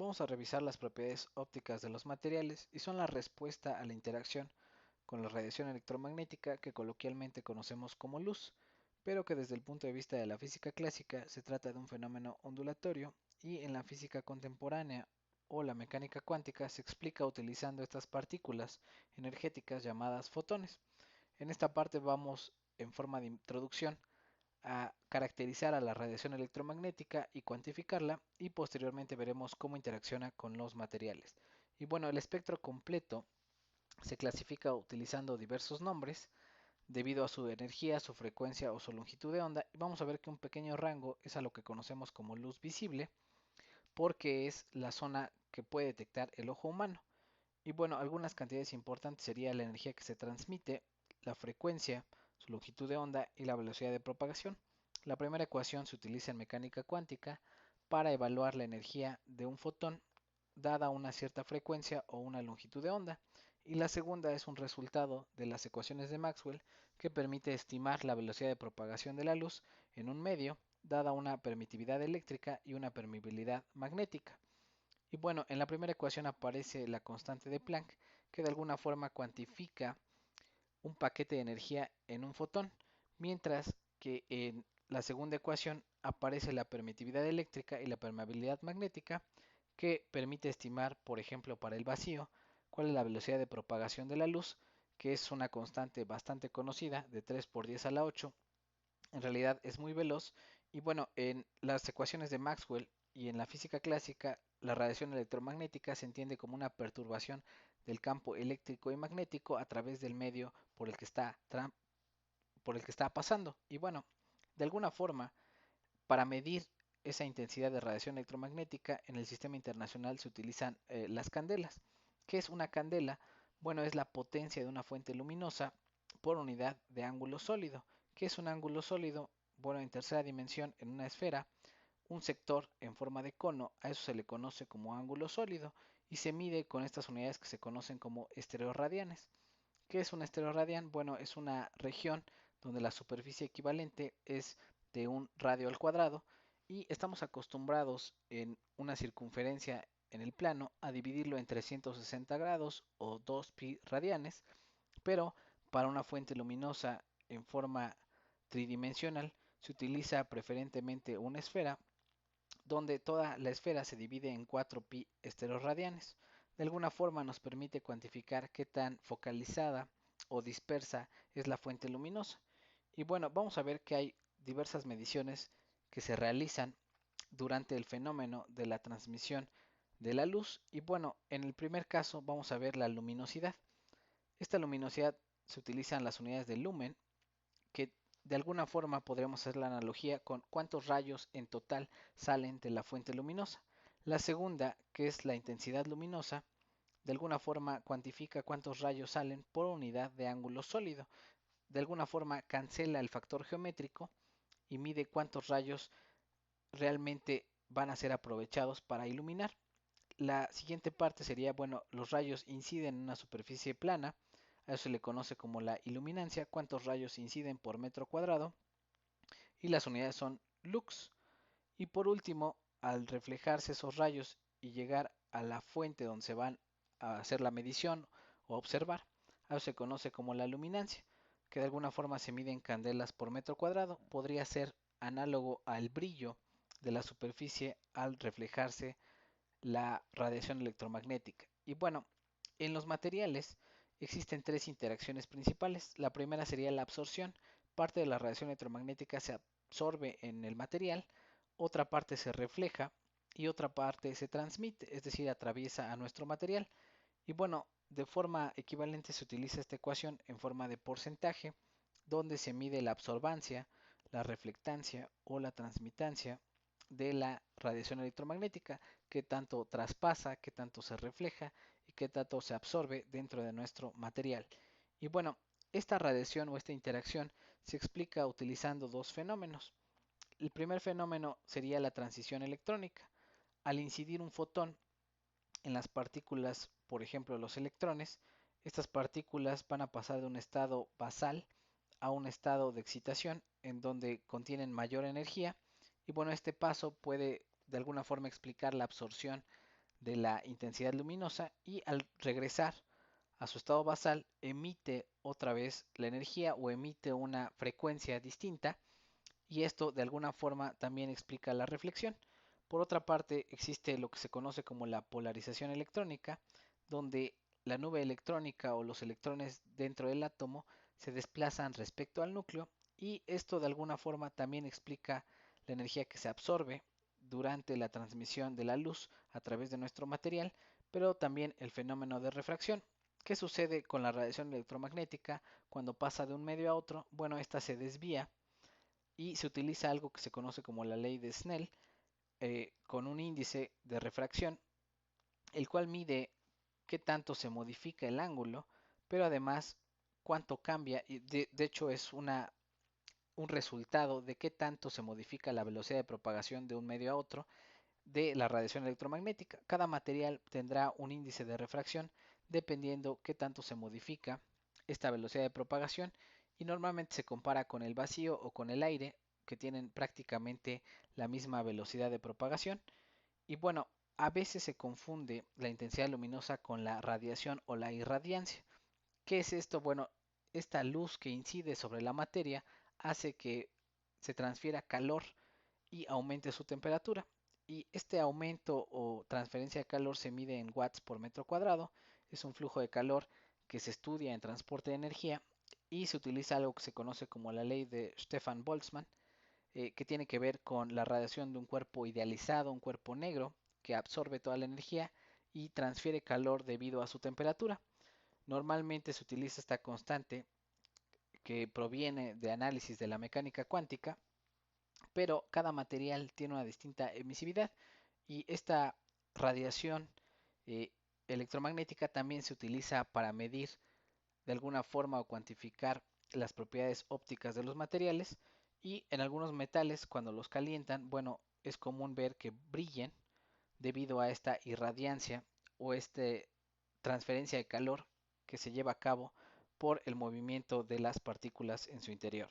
Vamos a revisar las propiedades ópticas de los materiales y son la respuesta a la interacción con la radiación electromagnética que coloquialmente conocemos como luz, pero que desde el punto de vista de la física clásica se trata de un fenómeno ondulatorio y en la física contemporánea o la mecánica cuántica se explica utilizando estas partículas energéticas llamadas fotones. En esta parte vamos en forma de introducción a caracterizar a la radiación electromagnética y cuantificarla y posteriormente veremos cómo interacciona con los materiales. Y bueno, el espectro completo se clasifica utilizando diversos nombres debido a su energía, su frecuencia o su longitud de onda. Y vamos a ver que un pequeño rango es a lo que conocemos como luz visible porque es la zona que puede detectar el ojo humano. Y bueno, algunas cantidades importantes sería la energía que se transmite, la frecuencia, su longitud de onda y la velocidad de propagación. La primera ecuación se utiliza en mecánica cuántica para evaluar la energía de un fotón dada una cierta frecuencia o una longitud de onda. Y la segunda es un resultado de las ecuaciones de Maxwell que permite estimar la velocidad de propagación de la luz en un medio dada una permitividad eléctrica y una permeabilidad magnética. Y bueno, en la primera ecuación aparece la constante de Planck, que de alguna forma cuantifica un paquete de energía en un fotón, mientras que en la segunda ecuación aparece la permitividad eléctrica y la permeabilidad magnética, que permite estimar, por ejemplo, para el vacío, cuál es la velocidad de propagación de la luz, que es una constante bastante conocida, de 3 por 10 a la 8. En realidad es muy veloz. Y bueno, en las ecuaciones de Maxwell y en la física clásica, la radiación electromagnética se entiende como una perturbación del campo eléctrico y magnético a través del medio por el que está pasando. Y bueno, de alguna forma, para medir esa intensidad de radiación electromagnética en el sistema internacional se utilizan las candelas. ¿Qué es una candela? Bueno, es la potencia de una fuente luminosa por unidad de ángulo sólido. ¿Qué es un ángulo sólido? Bueno, en tercera dimensión, en una esfera, un sector en forma de cono, a eso se le conoce como ángulo sólido y se mide con estas unidades que se conocen como estereoradianes. ¿Qué es un estereoradián? Bueno, es una región donde la superficie equivalente es de un radio al cuadrado y estamos acostumbrados en una circunferencia en el plano a dividirlo en 360 grados o 2 pi radianes, pero para una fuente luminosa en forma tridimensional se utiliza preferentemente una esfera donde toda la esfera se divide en 4 pi estereoradianes. De alguna forma nos permite cuantificar qué tan focalizada o dispersa es la fuente luminosa. Y bueno, vamos a ver que hay diversas mediciones que se realizan durante el fenómeno de la transmisión de la luz. Y bueno, en el primer caso vamos a ver la luminosidad. Esta luminosidad se utilizan las unidades de lumen, que de alguna forma podríamos hacer la analogía con cuántos rayos en total salen de la fuente luminosa. La segunda, que es la intensidad luminosa, de alguna forma cuantifica cuántos rayos salen por unidad de ángulo sólido. De alguna forma cancela el factor geométrico y mide cuántos rayos realmente van a ser aprovechados para iluminar. La siguiente parte sería, bueno, los rayos inciden en una superficie plana, a eso se le conoce como la iluminancia, cuántos rayos inciden por metro cuadrado, y las unidades son lux. Y por último, al reflejarse esos rayos y llegar a la fuente donde se van a hacer la medición o observar, a eso se conoce como la luminancia, que de alguna forma se mide en candelas por metro cuadrado, podría ser análogo al brillo de la superficie al reflejarse la radiación electromagnética. Y bueno, en los materiales existen tres interacciones principales. La primera sería la absorción. Parte de la radiación electromagnética se absorbe en el material, otra parte se refleja y otra parte se transmite, es decir, atraviesa a nuestro material. Y bueno, de forma equivalente se utiliza esta ecuación en forma de porcentaje, donde se mide la absorbancia, la reflectancia o la transmitancia de la radiación electromagnética, que tanto traspasa, que tanto se refleja y que tanto se absorbe dentro de nuestro material. Y bueno, esta radiación o esta interacción se explica utilizando dos fenómenos. El primer fenómeno sería la transición electrónica. Al incidir un fotón en las partículas, por ejemplo los electrones, estas partículas van a pasar de un estado basal a un estado de excitación en donde contienen mayor energía y bueno, este paso puede de alguna forma explicar la absorción de la intensidad luminosa y al regresar a su estado basal emite otra vez la energía o emite una frecuencia distinta y esto de alguna forma también explica la reflexión. Por otra parte, existe lo que se conoce como la polarización electrónica, donde la nube electrónica o los electrones dentro del átomo se desplazan respecto al núcleo y esto de alguna forma también explica la energía que se absorbe durante la transmisión de la luz a través de nuestro material, pero también el fenómeno de refracción. ¿Qué sucede con la radiación electromagnética cuando pasa de un medio a otro? Bueno, esta se desvía y se utiliza algo que se conoce como la ley de Snell, con un índice de refracción, el cual mide qué tanto se modifica el ángulo, pero además cuánto cambia, y de hecho es un resultado de qué tanto se modifica la velocidad de propagación de un medio a otro de la radiación electromagnética. Cada material tendrá un índice de refracción dependiendo qué tanto se modifica esta velocidad de propagación y normalmente se compara con el vacío o con el aire que tienen prácticamente la misma velocidad de propagación. Y bueno, a veces se confunde la intensidad luminosa con la radiación o la irradiancia. ¿Qué es esto? Bueno, esta luz que incide sobre la materia hace que se transfiera calor y aumente su temperatura. Y este aumento o transferencia de calor se mide en watts por metro cuadrado. Es un flujo de calor que se estudia en transporte de energía y se utiliza algo que se conoce como la ley de Stefan Boltzmann, que tiene que ver con la radiación de un cuerpo idealizado, un cuerpo negro, que absorbe toda la energía y transfiere calor debido a su temperatura. Normalmente se utiliza esta constante que proviene de análisis de la mecánica cuántica, pero cada material tiene una distinta emisividad y esta radiación eh, electromagnética también se utiliza para medir de alguna forma o cuantificar las propiedades ópticas de los materiales y en algunos metales cuando los calientan, bueno, es común ver que brillen debido a esta irradiancia o esta transferencia de calor que se lleva a cabo por el movimiento de las partículas en su interior.